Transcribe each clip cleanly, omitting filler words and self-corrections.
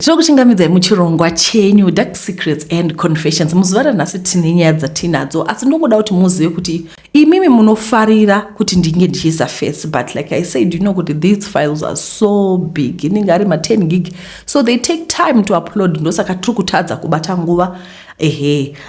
Tinokuchingamidzai muchirongwa chenyu Dark Secrets and Confessions. Muzuvara nhasi tine nyaya dzatinadzo, asi ndinongoda kuti muzive kuti imimi munofarira kuti ndinge ndichiisa face, but like I said, you know kuti these files are so big, inenge ari 10 gig, so they take time to upload. Ndosaka tiri kutadza kubata nguva.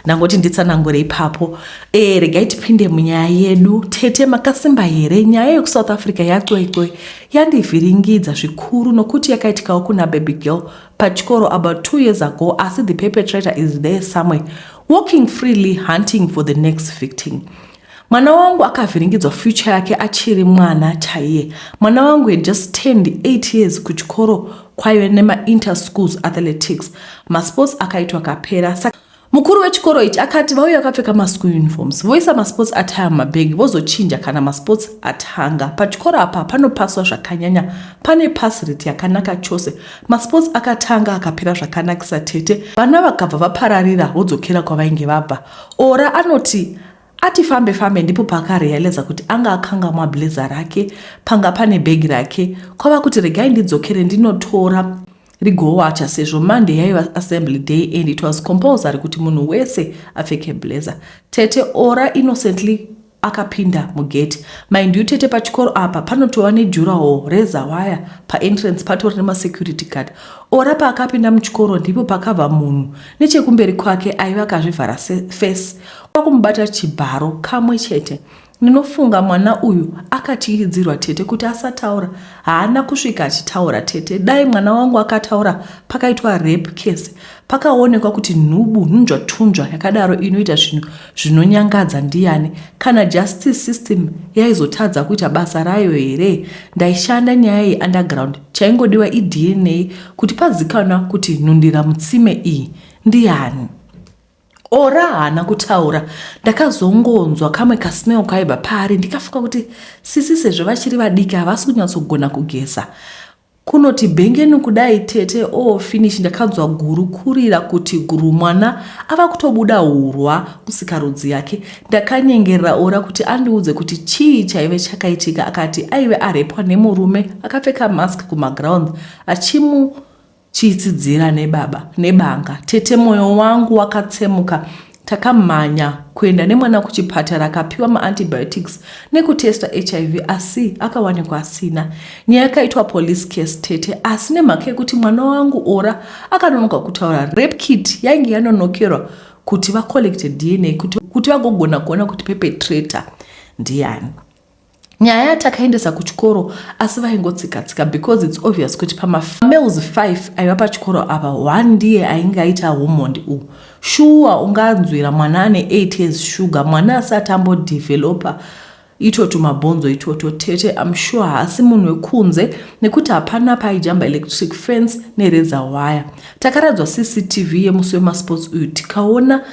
Nangoti nditsanangure ipapo. Regai tipinde munyaya yedu. Tete makasimba here, nyaya yeku South Africa yatswetswe yandivhiringidza zvikuru nokuti yakaitikawo kuna baby girl pachikoro about 2 years ago, asi the perpetrator is there somewhere walking freely hunting for the next victim. Mwana wangu akavhiringidzwa future yake achiri mwana chaiye. Mwana wangu had just turned 8 years kuchikoro kwaive nema inter schools athletics. Masports akaitwa kapera. Mukuru wechikoro ichi akati vauya akapfeka maschool uniforms, voisa masports attire mabhegi, vozochinja kana masports atanga. Pachikoro apa panopaswa zvakanyanya, pane pass rate yakanaka chose. Masports akatanga akapera zvakanakisa Tete. Vana vakabva vapararira vodzokera kwavainge vabva. Ora anoti ati fambe ndipo pakarealiza kuti anga akanga blazer rake, panga pane bhegi rake. Kwava kuti regai ndidzokere ndinotora rigowacha sezvo Monday yaiva assembly day and it was compulsory kuti munhu wese apfeke blazer. Tete ora innocently akapinda mugate. Mind you, Tete pachikoro apa panotova nejuraho reza wire paentrance, patori nemasecurity guard. Ora paakapinda muchikoro ndipo pakabva munhu nechekumberi kwake aiva akazvivhara face, kwakumubata chibharo kamwe chete. Ninofunga mwana uyu akatyidzirwa Tete kuti asataura. Haana kusvika achitaura Tete. Dai mwana wangu akataura pakaitwa rape case, pakaonekwa kuti nhubu nhunzvatunzva yakadaro inoita zvinhu zvinonyangadza ndiani, kana justice system yaizotadza kuita basa rayo here. Ndaishanda nyaya yeunderground, chaingodiwa iDNA kuti pazikanwa kuti nhundira mutsime iyi ndiani. Ora haana kutaura. Ndakazongonzwa kamwe kasmell kaibva pari, ndikafunga kuti sisi sezvo vachiri vadiki havasi kunyatsogona kugesa. Kunoti bhengeni kudai Tete finish. Ndakanzwa guru kurira kuti guru mwana ava kutobuda urwa kusikarudzi yake. Ndakanyengerera Ora kuti andiudze kuti chii chaive chakaitika. Akati aive arepwa nemurume akapfeka mask kumaground achimuchitsidzira nebanga. Tete moyo wangu wakatsemuka. Takamhanya kuenda nemwana kuchipatara akapiwa maantibiotics nekutesta HIV, asi akawanikwa asina. Nyaya yakaitwa police case Tete, asi nemhaka yekuti mwana wangu Ora akanonoka kutaura. Rape kit yainge yanonokerwa kuti vacollecte DNA kuti vagogona kuona kuti perpetrator ndiani. Nyaya takaendesa kuchikoro asi vaingotsika because it's obvious kuti pamafamales 5 aiva pachikoro apa 1 ndiye ainge aita homondi uyu. Shuwa unganzwira mwana ane 8 years sugar, mwana asati ambodevelopa itoto mabhonzo itoto. Tete I'm sure haasi munhu wekunze nekuti hapana paijamba electric fence nereza wire. Takaradzwa CCTV yemusi wemasports uyu tikaona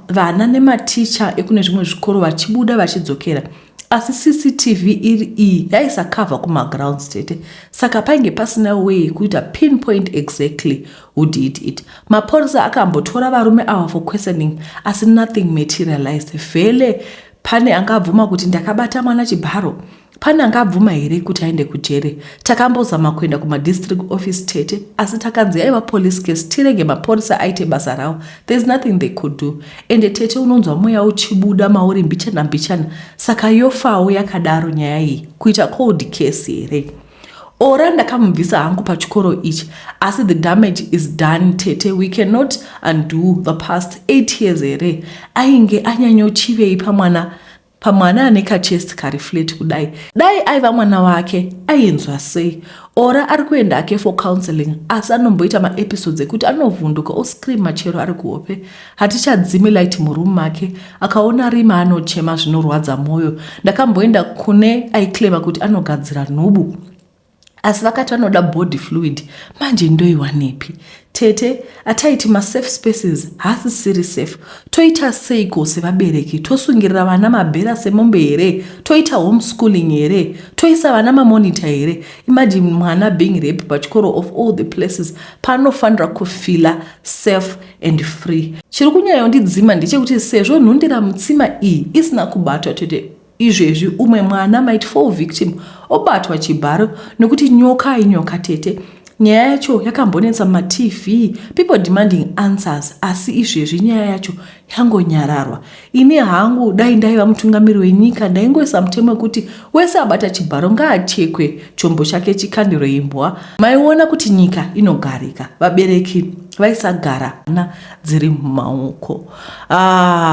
vana nematicha ekune zvimwe zvikoro vachibuda vachidzokera. Asi CCTV iri iyi yaisakavha kumagrounds Tete, saka painge pasina way kuita pinpoint exactly who did it. Maporisa akambotora varume ava for questioning, asi nothing materialized. Vele pane angabvuma kuti ndakabata mwana chibharo, pane angabvuma here kuti aende kujere. Takambozama kuenda kumadistrict office Tete, asi takanzi aiva police case, tirenge maporisa aite basa ravo. There's nothing they could do. Ende Tete unonzwa mweya uchibuda mauri mbichana, saka yofawo yakadaro nyaya iyi kuita cold case here. Ora ndakamubvisa hangu pachikoro ichi, asi the damage is done Tete. We cannot undo the past 8 years here. Ainge anyanyochivei pamwana aneka chest kariflate kudai. Dai aiva mwana wake aienzwa sei. Ora ari kuenda ake for counseling, asi anomboita maepisodes ekuti anovhunduka oscream machero ari kuhope. Hatichadzimi light murumu make, akaona rima anochema zvinorwadza moyo. Ndakamboenda kune aiclaima kuti anogadzira nhubu, asi vakati vanoda body fluid. Manje ndoiwanepi? Tete ataiti masafe spaces hasi siri safe. Toita seiko sevabereki? Tosungirira vana mabhera semombe here? Toita homeschooling here? Toisa vana mamonitor here? Imagine mwana being raped pachikoro of all the places. Panofanira kufila safe and free. Chiri kunyanya ndidzima ndechekuti sezvo nhundira mutsima iyi isina kubatwa Tete, izvezvi umwe mwana might fall victim obatwa chibharo nekuti nyoka ainyoka Tete. nyaya yacho yakambonetsa matv, people demanding answers, asi izvezvi nyaya yacho yangonyararwa. Ini hangu dai ndaiva mutungamiri wenyika ndaingoisa mutemo wekuti wese abata chibharo ngaatekwe chombo chake chikandiro imbwa. Maiona kuti nyika inogarika, vabereki vaisagara na dziri mumaoko.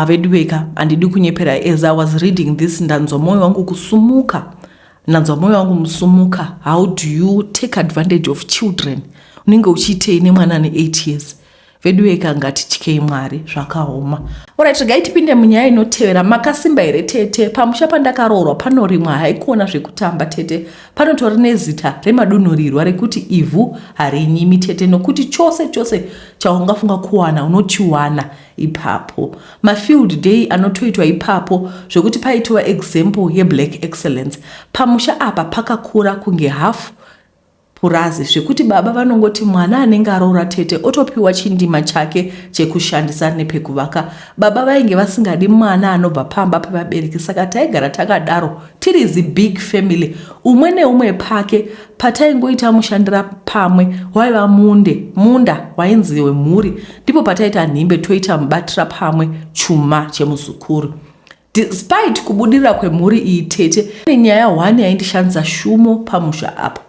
Veduweka, handidi kunyepera. As I was reading this, ndanzwa moyo wangu kusumuka. How do you take advantage of children? Unenge uchitei nemwana ane 8 years? Veduweka, ngatityei Mwari zvakaoma. Alright, regai tipinde munyaya inotevera. Makasimba here Tete? Pamusha pandakaroorwa panorimwa haikuona zvekutamba Tete. Panotori nezita remadunhurirwa rekuti ivhu harinyimi Tete, nokuti chose chaungafunga kuwana unochiwana ipapo. Mafield day anotoitwa ipapo zvekuti paitwa example ye-black excellence. Pamusha apa pakakura kunge half purazi zvekuti baba vanongoti mwana anenge aroora Tete otopiwa chindima chake chekushandisa nepekuvaka. Baba vainge vasingadi mwana anobva pamba pevabereki, saka taigara takadaro tiri zi big family, umwe neumwe pake. Pataingoita mushandira pamwe waiva munda wainzi wemhuri, ndipo pataita nhimbe toita mubatira pamwe chuma chemuzukuru. Despite kubudirira kwemhuri iyi Tete, nenyaya 1 yaindishandisa shumo pamusha apa.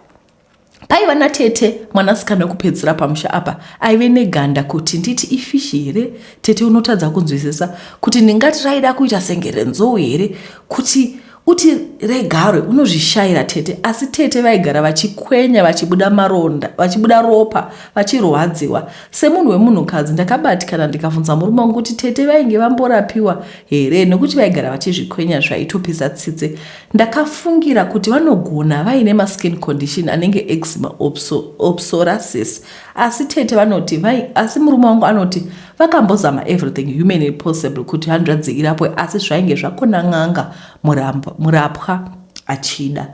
Paiva naTete mwanasikana wekupedzisira pamusha apa aive Neganda, kuti nditi ifishi here Tete unotadza kunzwisisa kuti ndingati raida kuita sengerenzou here kuti uti Regarwe unozvishayira Tete. Asi Tete vaigara vachikwenya, vachibuda maronda, vachibuda ropa, vachirwadziwa. Semunhu wemunhukadzi ndakabatikana ndikabvunza murume wangu kuti Tete vainge vamborapiwa here, nekuti vaigara vachizvikwenya zvaitopisa tsitse. Ndakafungira kuti vanogona vaine maskin condition anenge eczema, psoriasis. Asi Tete vanoti asi murume wangu anoti vakambozama everything humanly possible kuti hanzvadzi irapwe, asi zvainge zvakona n'anga murapwa achida.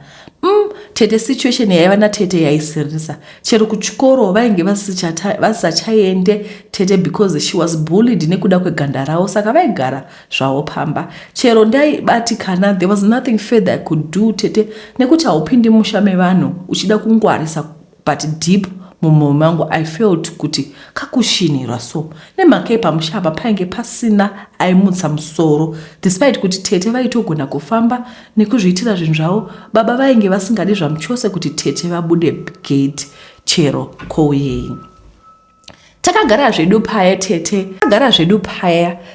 Tete situation yaiva naTete yaisirisa. Chero kuchikoro vainge vasachaende Tete because she was bullied nekuda kweganda ravo, saka vaigara zvavo pamba. Chero ndaibatikana, there was nothing further I could do Tete, nekuti haupindi musha mevanhu uchida kungwarisa, but deep mumwoyo mangu I felt kuti kakushinirwa. So nemhaka pamusha apa painge pasina aimutsa musoro, despite kuti Tete vaitogona kufamba nekuzviitira zvinhu zvavo. Baba vainge vasingadi zvamuchose kuti Tete vabude gate chero kouyei. Takagara zvedu paya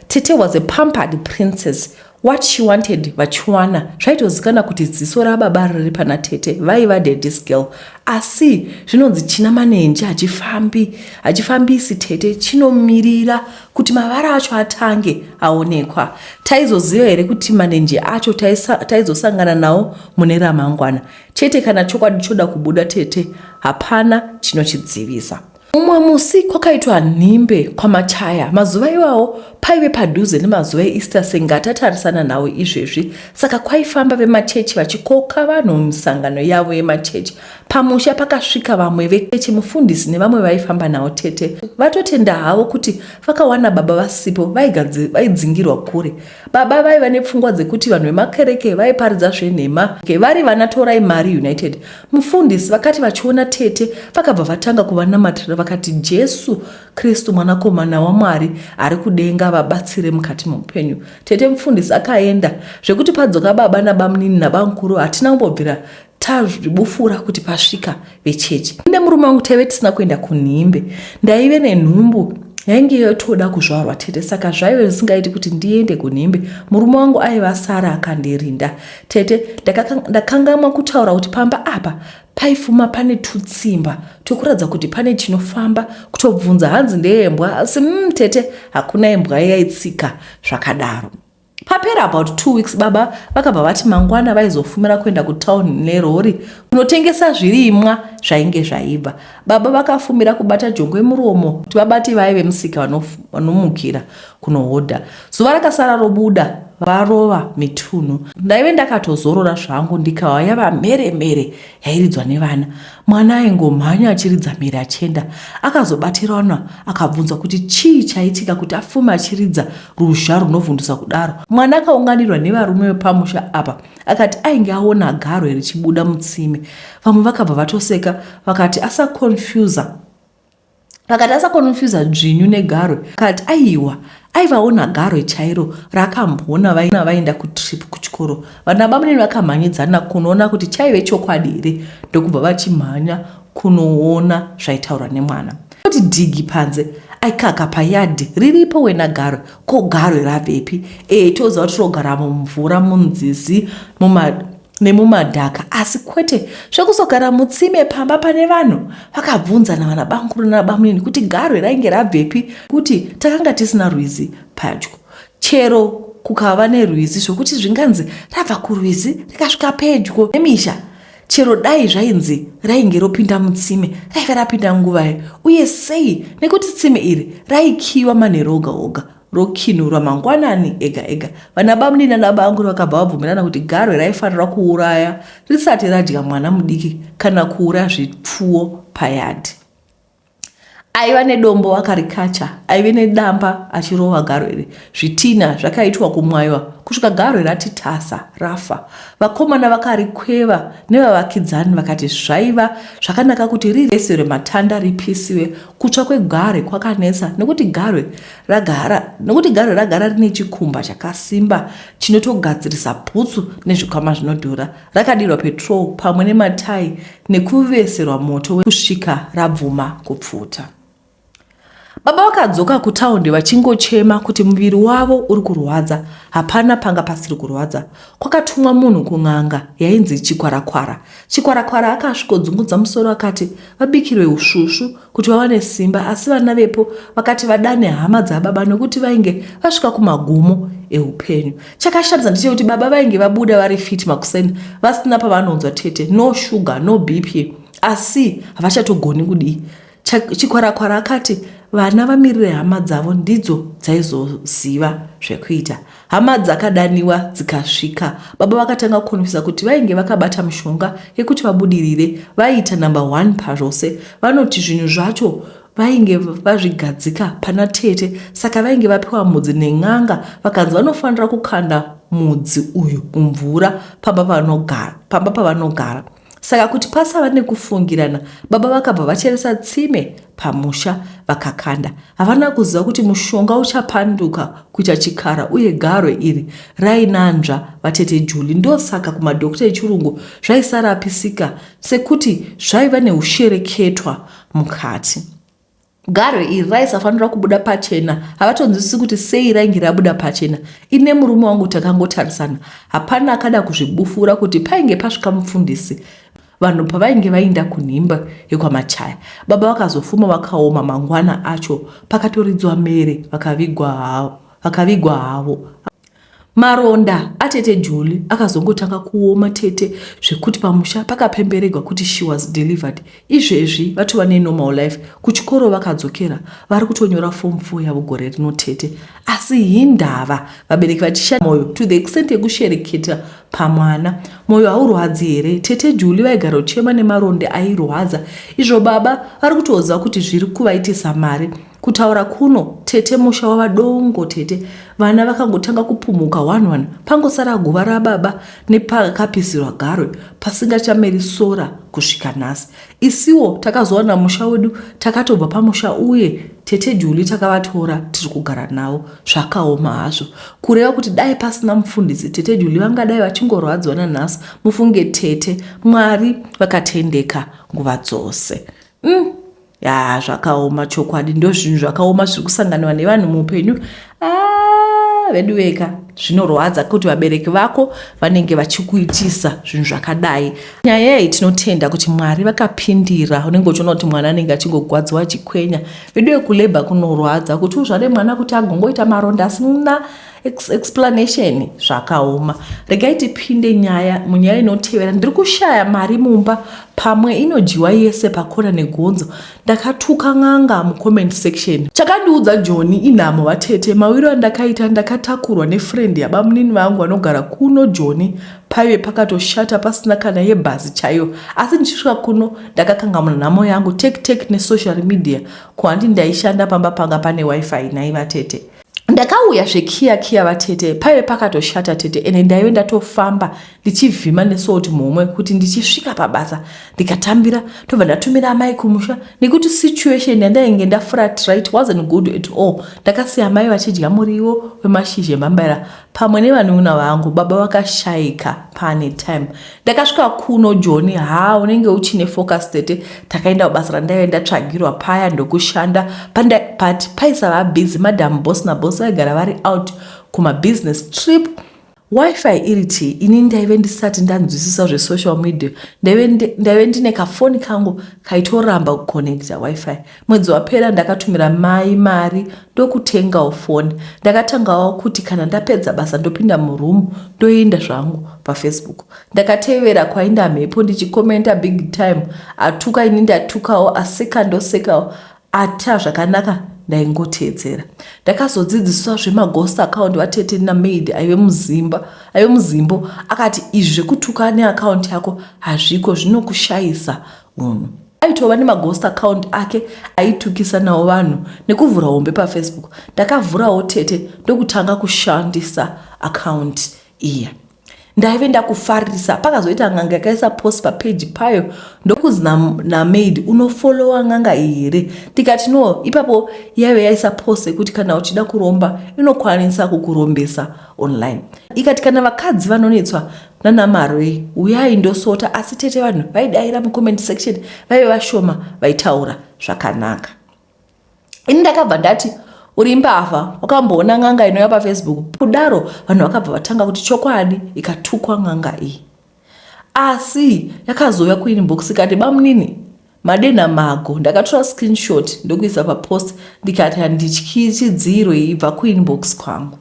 Tete was a pampered princess. What she wanted vachiwana. Zvaitozikana kuti dziso rababa riri pana Tete, vaiva daddy's girl. Asi zvinonzi china manenje hachifambisi Tete, chinomirira kuti mavara acho atange aonekwa. Taizoziva here kuti manenje acho taizosangana nawo mune ramangwana. Tete kana chokwadi choda kubuda Tete, hapana chinochidzivisa. Umwe musi kwakaitwa nhimbe kwamachaya. Mazuva iwawo paive padhuze nemazuva eEaster sengatarisana nawo izvezvi, saka kwaifamba vemachechi vachikoka vanhu mumisangano yavo yemachechi. Pamusha pakasvika vamwe vechechi, mufundisi nevamwe vaifamba nawo Tete. Vatotenda havo kuti vakawana baba vasipo, vaidzingirwa kure. Baba vaiva nepfungwa dzekuti vanhu vemakereke vaiparidza zvenhema, vari vanatorai mari United. Mufundisi vakati vachiona Tete vakabva vatanga kuvanamatira, vakati Jesu Kristu mwanakomana waMwari ari kudenga vabatsire mukati muupenyu. Tete mufundisi akaenda, zvekuti padzoka baba nabamunini nabamukuru hatina kumbobvira tazvibufura kuti pasvika vechechi. Ine murume wangu taive tisina kuenda kunhimbe. Ndaive nenhumbu yainge yotoda kuzvarwa Tete, saka zvaive zvisingaiti kuti ndiende kunhimbe. Murume wangu aiva Sara akandirinda. Tete ndakangamwa kutaura kuti pamba apa paifuma pane tutsimba tokuradza kuti pane chinofamba, kutobvunza hanzi ndeyembwa, asi Tete hakuna embwa yaitsika zvakadaro. Papera about 2 weeks baba vakabva vati mangwana vaizofumira kuenda kutown nerori kunotengesa zvirimwa zvainge zvaibva. Baba vakafumira kubata jongwe muromo kuti vabati vaive musika vanomukira kunohodha. Zuva rakasara robuda varova mitunhu. Ndaive ndakatozorora zvangu ndikauya vamhere yairidzwa nevana. Mwana aingomhanya achiridza mhere achenda. Akazobatirana akabvunza kuti chii chaitika kuti afume achiridza ruzha runovhundisa kudaro. Mwana akaunganirwa nevarume vepamusha apa akati ainge aona garwe richibuda mutsime. Vamwe vakabva vatoseka vakasvika vakati asa confuse dzvinyu negarwe. Kati aiwa aivaona garwe chairo rakambona vaenda kutrip kuchikoro. Vana bamunini vakamhanyidzana kunoona kuti chaive chokwadi here, ndokubva vachimhanya kunoona zvaitaurwa nemwana. Kuti dhigi panze aikaka payadhi riripo wena garwe, ko garwe rabvepi? Toziva kuti rogara mumvura, munzizi, nemumadhaka, asi kwete zvekuzogara mutsime pamba pane vanhu. Vakabvunzana vana banguru nabamunini kuti garwe rainge rabvepi, kuti takanga tisina rwizi padyo. Chero kukava nerwizi zvokuti zvinganzi rabva kurwizi rikasvika pedyo nemisha, chero dai zvainzi rainge ropinda mutsime, raiva rapinda nguvayo. Uye sei? Nekuti tsime iri raikiwa manheru oga oga, rokinurwa mangwanani ega ega. Vana bamunini nabanguru vakabva vabvumirana kuti garwe raifanira kuuraya risati radya mwana mudiki kana kuuraya zvipfuwo payadhi. Aiva nedombo akarikacha, aive nedamba achirova garwe iri. Zvitina zvakaitwa kumwaiwa kusvika garwe rati tasa rafa. Vakomana vakarikweva nevavakidzani vakati zvaiva zvakanaka kuti rireserwe matanda ripisiwe. Kutsva kwegarwe kwakanetsa nekuti garwe ragara rine chikumba chakasimba chinotogadzirisa bhutsu nezvikwama zvinodhura. Rakadirwa petrol pamwe nematai nekuveserwa moto kusvika rabvuma kupfuta. Baba vakadzoka kutaundi vachingochema kuti muviri wavo uri kurwadza, hapana panga pasiri kurwadza. Kwakatumwa munhu kun'anga yainzi Chikwarakwara. Chikwarakwara akasvikodzungudza musoro akati vabikirwe ushushu kuti vawane simba, asi vana vepo vakati vadane hama dzababa nokuti vainge vasvika kumagumo eupenyu. Chakashamisa ndechekuti baba vainge vabuda vari fit makuseni, vasina pavanonzwa Tete, no sugar, no BP, asi havachatogoni kudii. Chikwarakwara akati vana vamirire hama dzavo ndidzo dzaizoziva zvekuita. Hama dzakadaniwa dzikasvika. Baba vakatanga kukonfisa kuti vainge vakabata mishonga yekuti vabudirire, vaita number 1 pazvose. Vanoti zvinhu zvacho vainge vazvigadzika pana Tete, saka vainge vapiwa mudzi nen'anga, vakanzi vanofanira kukanda mudzi uyu mumvura pamba pavanogara. Saka kuti pasava nekufungirana, baba vakabva vacheresa tsime pamusha vakakanda. Havana kuziva kuti mushonga uchapanduka kuita chikara, uye garwe iri rainanzva vatete Juli. Ndosaka kumadhokota echirungu zvaisarapisika sekuti zvaiva neushereketwa mukati. Garwe iri raisafanira kubuda pachena. Havatonzwisisi kuti sei rainge rabuda pachena. Ine murume wangu takangotarisana, hapana akada kuzvibufura kuti painge pasvika mufundisi. Vanhu pavainge vainda kunhimba yekwamachaya, baba vakazofuma vakaoma mangwana acho, pakatoridzwa mere vakavigwa havo. Maronda atete Juli akazongotanga kuoma Tete zvekuti pamusha pakapemberegwa kuti she was delivered. Izvezvi vatova nenormal life. Kuchikoro vakadzokera vari kutonyora form 4 yavo gore rino Tete. Asi hindava vabereki vachishaya moyo to the extent yekushereketa pamwana. Moyo haurwadzi here? Tete Juli vaigara uchema nemaronde airwadza. Izvo baba vari kutoziva kuti zviri kuvaitisa mari. Kutaura kuno Tete musha wavadongo Tete. Vana vakangotanga kupumuka 1-1. Pangosara guva rababa nepakapisirwa garwe pasingachameri sora kusvika nhasi. Isiwo takazowana musha wedu, takatobva pamusha uye Tete Juli takavatora tiri kugara navo. Zvakaoma hazvo. Kureva kuti dai pasina mufundisi Tete Juli vangadai vachingorwadzwa nanhasi. Mufunge Tete, Mwari vakatendeka nguva dzose. Zvakaoma chokwadi. Ndo zvinhu zvakaoma zviri kusanganiwa nevanhu muupenyu. Vedu veka zvinorwadza kuti vabereki vako vanenge vachikuitisa zvinhu zvakadai. Nyaya iyi tinotenda kuti Mwari vakapindira. Unenge uchiona kuti mwana anenge achingogwadzwa achikwenya. Vedu vekulebha kunorwadza kuti uzvare mwana kuti agongoita maronda asina explanation. Zvakaoma. Regai tipinde munyaya inotevera. Ndiri kushaya mari mumba pamwe inodyiwa yese pakona negonzo. Ndakatuka n'anga mucomment section. Chakandiudza Joni inhamo vatete, mawiro andakaita ndakatakurwa nefriend yabamunini vangu vanogara kuno Joni. Paive pakatoshata pasina kana yebhazi chaiyo. Asi ndichisvika kuno ndakakangamwa nhamo yangu tek nesocial media. Kwandi ndaishanda pamba panga pane wifi naiva Tete. ndakauya zvekiya vatete paive pakatoshata Tete ene ndaive ndatofamba ndichivhima nesoti mumwe kuti ndichisvika pabasa ndikatambira tobva ndatumira amai kumusha nekuti situation yandainge ndafuratra it wasn't good at all. Ndakasiya amai vachidya muriwo wemashizha emambaira pamwe nevanun'una vangu. Baba vakashayika pane time. Ndakasvika kuno Joni unenge uchine focus Tete. Takaenda kubasa randaive ndatsvagirwa paya ndokushanda but paisava busy madam boss naboss vaigara vari out kuma business trip. Wi-Fi iriti ini ndaive ndisati ndanzwisisa zve-social media. Ndaive ndine kafoni kangu kaitoramba kuconnecta Wi-Fi. Mwedzi wapera ndakatumira mai mari ndokutengawo foni. Ndakatangawo kuti kana ndapedza basa ndopinda murumu ndoenda zvangu paFacebook. Ndakatevera kwainda mhepo ndichikomenta big time. Atuka ini ndatukawo, aseka ndosekawo, ata zvakanaka ndaingoteedzera. Ndakazodzidziswa zvemaghost account vaTete namaid aive muzimbo akati izvi zvekutuka neaccount yako hazviko zvinokushayisa munhu. Aitova nemaghost account ake aitukisa nawo vanhu nekuvhura hombe paFacebook. Ndakavhurawo Tete ndokutanga kushandisa account iya. Ndaive ndakufarisa pakazoita ng'anga yakaisa post papage payo ndokuzi namaid unofollowa ng'anga here. Tikati no, ipapo yaive yaisa post yekuti kana uchida kuromba inokwanisa kukurombesa online. Ikati kana vakadzi vanonetswa nanamarwe uyai ndosota, asi Tete vanhu vaidaira mucomment section vaive vashoma vaitaura zvakanaka. Ini ndakabva ndati uri mbavha wakamboona ng'anga inouya paFacebook. Kudaro vanhu vakabva vatanga kuti chokwadi ikatukwa ng'anga iyi. Asi yakazouya kuinbox ikati bamunini madena mago. Ndakatora screenshot ndokuisa papost ndikati handityi chidziro ibva kuinbox kwangu.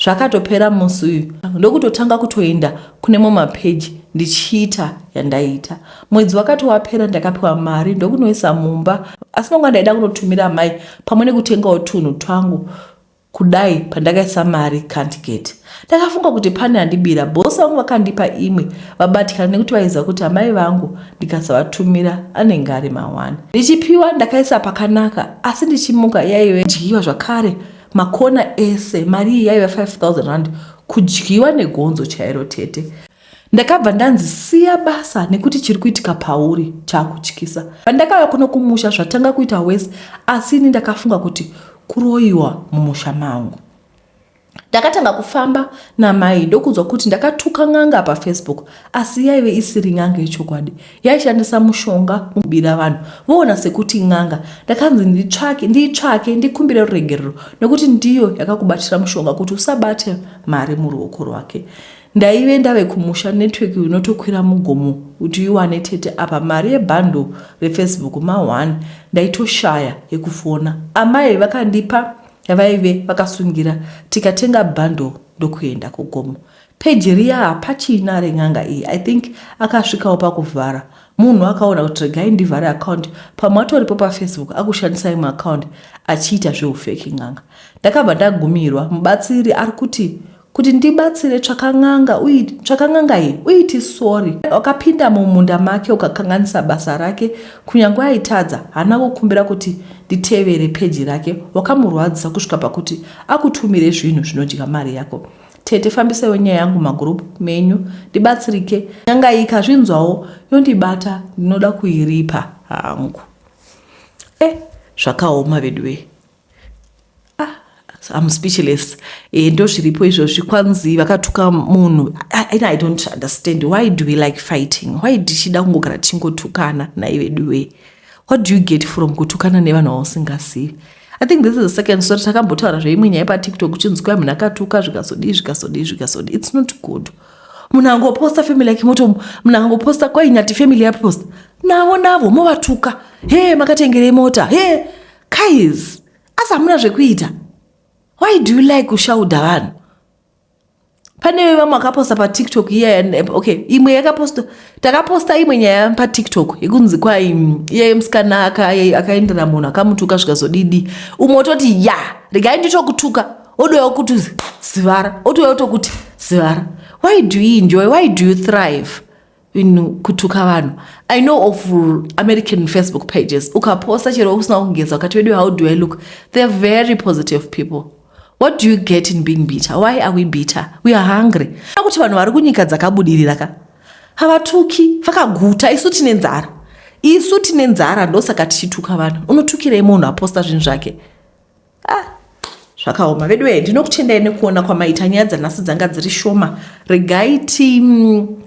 Zvakatopera musi uyu ndokutotanga kutoenda kune mapage ndichiita yandaita. Mwedzi wakati wapera ndakapiwa mari ndokunoisa mumba, asi mangwana ndaida kunotumira mai pamwe nekutengawo tunhu twangu kudai pandakaisa mari can't get. Ndakafunga kuti pane handibira. Bosi vangu vakandipa imwe vabatikana nekuti vaiziva kuti amai vangu ndikasavatumira anenge ari mawana. Ndichipiwa ndakaisa pakanaka, asi ndichimuka yaive dyiwa zvakare. Makona ese mari iyi yaiva 5,000 rand kudyiwa negonzo chairo Tete. Ndakabva ndanzisiya basa nekuti chiri kuitika pauri chakutyisa. Pandakauya kuno kumusha zvatanga kuita wese, asi ini ndakafunga kuti kuroyiwa mumusha mangu. Ndakatanga kufamba namai ndokunzwa kuti ndakatuka ng'anga paFacebook, asi yaive isiri ng'anga yechokwadi. Yaishandisa mushonga kubira vanhu voona sekuti ng'anga. Ndakanzi ndiitsvake ndikumbire ruregerero nekuti ndiyo yakakubatira mushonga kuti usabate mari muruoko rwake. Ndaive ndave kumusha network inotokwira mugomo kuti iwane Tete apa mari yebhando reFacebook ma1 ndaitoshaya yekufona. Amai vakandipa yavaive vakasungira tikatenga bhando ndokuenda kugomo. Page riya hapachina reng'anga iyi. I think akasvikawo pakuvhara. Munhu akaona kuti regai ndivhare account pamwe atoripo paFacebook akushandisa imwe account achiita zveufeki ng'anga. Ndakabva ndagumirwa mubatsiri ari kuti ndibatsire tsvaka ng'anga iyi uiti sorry. Wakapinda mumunda make ukakanganisa basa rake, kunyange aitadza hana kukumbira kuti nditevere peji rake. Wakamurwadzisa kusvika pakuti akutumire zvinhu zvinodya mari yako. Tete fambisawo nyaya yangu magroup menyu ndibatsirike. Ng'anga iyi ikazvinzwawo yondibata, ndinoda kuiripa hangu. Zvakaoma vedwe. I'm speechless. Ndo zviripo izvozvi kwanzi vakatuka munhu. I don't understand. Why do we like fighting? Why tichida kungogara tichingotukana naiveduwe? What do you get from kutukana nevanhu vausingazivi? I think this is the second story takambotaura zveimwe nyaya paTikTok uchinzi kwai munhu akatuka zvikasodi. It's not good. Munhu angoposta family yake moto, munhu angoposta kwai nyati family yaposta. Navo movatuka. Makatengere mota. Guys, asa hamuna zvekuita. Why do you like kushaudha vanhu? Pane vamwe vakaposta paTikTok imwe yakaposta, takaposta imwe nyaya paTikTok yekunzi kwai iye musikana akaendera munhu akamutuka zvikazodidi. Umwe ototi regai nditokutuka, odoya kuti zivara, otoya otokuti zivara. Why do you enjoy? Why do you thrive in kutuka vanhu? I know of American Facebook pages. Ukaposta chero usina kugeza ukati how do I look? They're very positive people. What do you get in being bitter? Why are we bitter? We are hungry. Akuti vanhu vari kunyika dzakabudirira ka havatuki vakaguta. Isu tine nzara ndosaka tichituka vanhu. Unotukirei munhu aposta zvinhu zvake? Zvakaoma. Vedu ndinokutendai nekuona kwamaita nyaya dzanhasi dzanga dziri shoma. Regai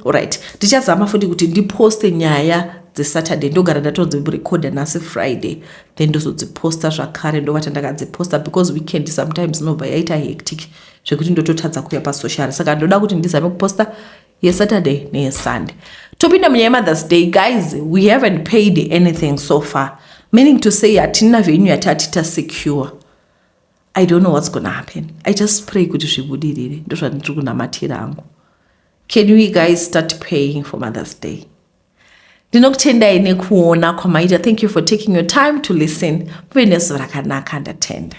alright, ndichazama futi kuti ndiposte nyaya dzeSaturday. Ndogara ndatodzirecorda nhasi Friday, then ndozodziposta zvakare. Ndovati ndakadziposta because weekend sometimes inobva yaita hectic zvekuti ndototadza kuya pasocial. Saka ndoda kuti ndizame kuposta yeSaturday neyeSunday. Topinda munyaya Mother's Day, guys, we haven't paid anything so far, meaning to say hatina venue yatati secure. I don't know what's gonna happen. I just pray kuti zvibudirire. Ndozvandiri kunamatira hangu. Can we guys start paying for Mother's Day? Ndinokutendai nekuona kwamaita. Thank you for taking your time to listen. Muve nezuva rakanaka. Ndatenda.